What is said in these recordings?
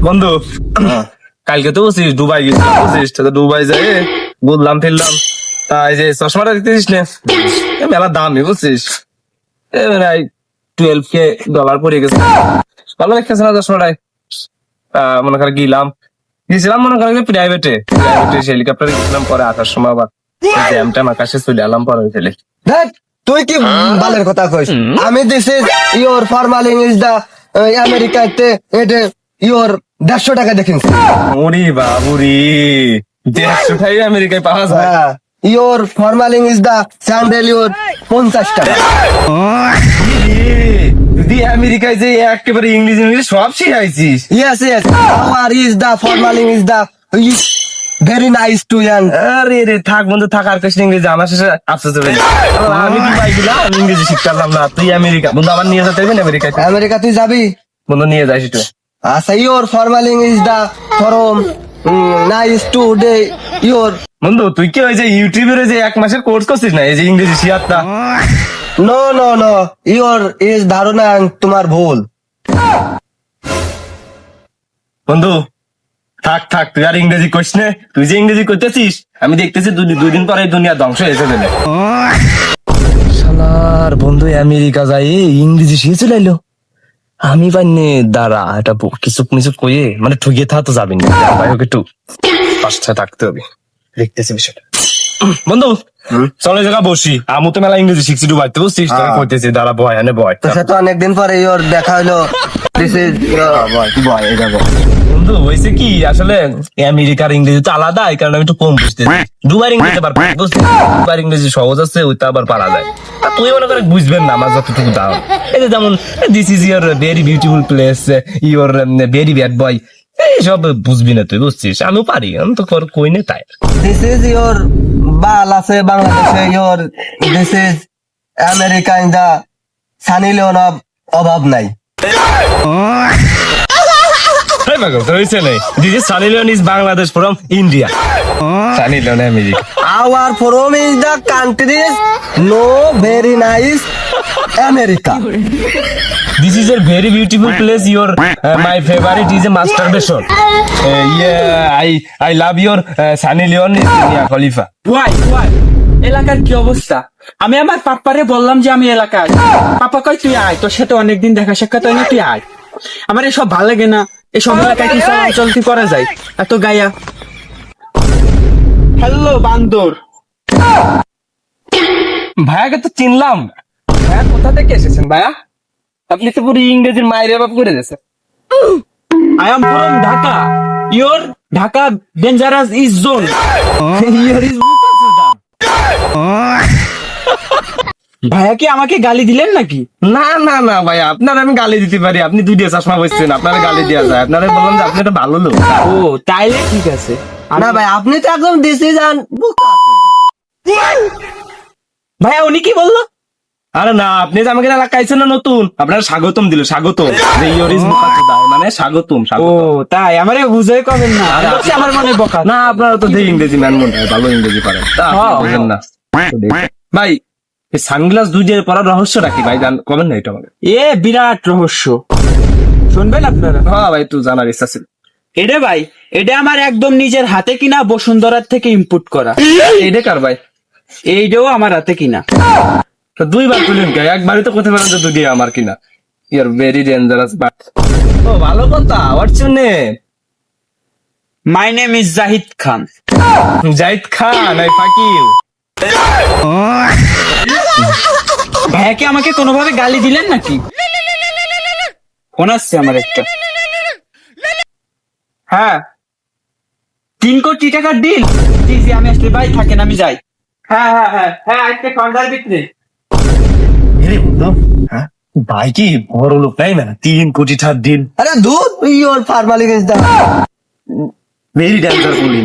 বন্ধু কালকে তো বলছিস দুবাই গেছিলাম বলছিস তো দুবাই যাই ঘুরলাম ফিরলাম তাই যে চশমাটা দেখতেছিস না মেলা দামি বুঝছিস প্রায় $12K পড়ে গেছে ভালো দেখতেছে না চশমাটাই মনে করে গেছিলাম মনে করে প্রাইভেটে হেলিকপ্টারে গেছিলাম পরে আসার সময় আবার জ্যামটা আকাশে চলে এলাম পরে ফেলে দেখ তুই কি বালের কথা কইস আমি দিস ইজ ইওর ফরমালিং ইজ দা আমেরিকাতে এটা ইওর 150 টাকা দেখিন ওরে বাবুরি 150 আমেরিকায় পাওয়া যায় ইওর ফরমালিং ইজ দা স্যান্ডেল ইওর 50 টাকা তুই আমেরিকায় যে একেবারে ইংলিশ সব শিখাইছিস yes yes our is the ফরমালিং is the very nice to ইয়ান আরে রে থাক বন্ধু থাক আর কৃষ্ণ ইংরেজি আমার শেষে আফসোস হবে আমি দুবাই গেলাম আমি ইংরেজি শিখতে পারলাম না তুই আমেরিকা বন্ধু আমার নিয়ে যেতে হবে আমেরিকায় আমেরিকা তুই যাবি বন্ধু নিয়ে যাইস একটু আচ্ছা ইওর ফরমালিং is the form nice today your বন্ধু তুই কি ওই যে ইউটিউবের যে 1 মাসের কোর্স করছিস না এই যে ইংরেজি শিখাতা no no no your is ধারণা তোমার ভুল বন্ধু থাক থাক তুই আর ইংরেজি কইস নে তুই যে ইংরেজি করতেছিস আমি দেখতেছি দুই দিন পরে দুনিয়া ধ্বংস হয়ে যাবে শালার বন্ধু আমেরিকা যাই ইংরেজি শিখে চলে এলো আমি পাইনি দাঁড়া এটা কিছু কিছু কইয়ে মানে ঠকিয়ে থাকা তো যাবি না ভাই ওকে একটু পাশে থাকতে হবে দেখতেছি বিষয়টা বন্ধু চলে জায়গা বসি আমু তো মেলা ইংরেজি শিখছি ডুবাইতে বুঝছিস তোকে কইতেছি দাঁড়া বয় এনে বয় তো সে তো অনেকদিন পরে ইওর দেখা হলো দিস ইজ বয় এটা বয় বন্ধু হয়েছে কি আসলে আমেরিকার ইংরেজি তো আলাদা এই কারণে আমি একটু কম বুঝতে দুবার ইংরেজি আবার দুবার ইংরেজি সহজ আছে ওইটা আবার পারা যায় আর তুই মনে করে বুঝবেন না আমার যতটুকু দাও এই যে যেমন this is your very beautiful place your very bad boy এইসব বুঝবি না তুই বুঝছিস আমিও পারি আমি তো কই না তাই দিস ইজ ইওর বাল আছে বাংলাদেশে your this is America in the Sunny Leone অভাব নাই This is Sunny Leone is Bangladesh from India. Sunny Leone America. Our from is the countries no very nice America. This is a very beautiful place. Your my favorite is a masturbation. Yeah, I love your Sunny Leone is Mia Khalifa. ওয়াই এলাকার কি অবস্থা? আমি আমার পাপ্পারে বললাম যে আমি এলাকায়, পাপা কয় তুই আয়, তোর সাথে অনেকদিন দেখা সাক্ষাৎ হয় না, তুই আয়। আমার এসব ভালো লাগে না, এসব এলাকায় কি চলতি করা যায় এত গায়া। হ্যালো বান্দর, ভাইয়াকে তো চিনলাম। ভাইয়া কোথা থেকে এসেছেন ভাইয়া? আপনি তো পুরো ইংরেজির মায়ের বাপ করে দিয়েছেন। I am from Dhaka, your Dhaka dangerous is zone, your is ভাইয়া কি আমাকে গালি দিলেন নাকি? না না না ভাই আপনার আমি গালি দিতে পারি, আপনি দুইটা চশমা বসছেন আপনার গালি দেওয়া যায়, আপনারা বললাম যে আপনি একটা ভালো লোক। ও তাইলে ঠিক আছে। না ভাই আপনি তো একদম ডিসিশন ভাইয়া উনি কি বললো? আরে না আপনি যে আমাকে এলাকাইছেন না নতুন আপনারা স্বাগতম দিল, স্বাগতম যে ইয়োরিজ মুখাচুদা মানে স্বাগতম। ও তাই আমারে বুঝাই কবেন না, আমার মনে বকা না আপনারা তো দেখি ইংরেজি ম্যান মনে হয় ভালো ইংরেজি পারেন বুঝেন না ভাই। এই সানগ্লাস দুই দিয়ে পড়ার রহস্য রাখি ভাই জান কবেন না এটা আমাকে? এ বিরাট রহস্য, শুনবেন আপনারা? হ্যাঁ ভাই তুই জানার ইচ্ছা ছিল। এটা ভাই এটা আমার একদম নিজের হাতে কিনা, বসুন্ধরার থেকে ইম্পোর্ট করা। এটা কার ভাই? এইটাও আমার হাতে কিনা। তো দুইবার তুলেন কে? একবারই তো করতে পারেন যে দুই দিয়ে আমার কিনা। Your very dangerous but. ও ভালো কথা। What's your name? My name is Zahid Khan. Zahid Khan, I fuck you. ভাইয়া কি আমাকে কোনোভাবে গালি দিলেন নাকি? ফোন আসছে আমার একটা। হ্যাঁ 3 কোটি টাকার ডিল। জি জি আমি আসলে ভাই থাকেন, আমি যাই। হ্যাঁ হ্যাঁ হ্যাঁ হ্যাঁ আজকে ঠান্ডার বিক্রি। হ্যাঁ ভাই কি বড় লোক তাই না? 3 কোটি টাকার ডিল। আরে দুধ ইওর ফরমালিং is the very dangerous bullying.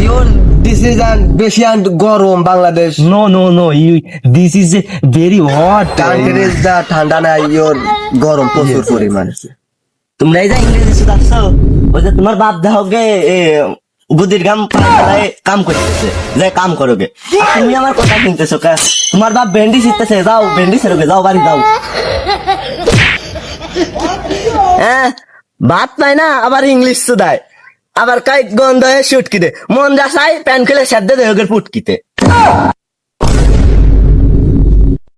Your decision বেশি আন্ড গরম Bangladesh. No no no this is a very hot countries the ঠান্ডা না ইওর গরম প্রচুর পরিমাণ। তোমরা এই যে ইংরেজি শিখাচ্ছো, ওই যে তোমার বাপ দেহকে বুদ্ধির গাম পায়ে কাম করতেছে, যে কাম করোগে তুমি আমার কথা শুনতেছো কে? তোমার বাপ ভেন্ডি শিখতেছে, যাও ভেন্ডি ছেড়োগে, যাও বাড়ি যাও। হ্যাঁ ভাত পায় না আবার ইংলিশ দেয়, আবার কাই গন্ধ হয়ে শুটকিতে, মন যা চাই প্যান খুলে সেদ্ধ দেয় ওকে পুটকিতে।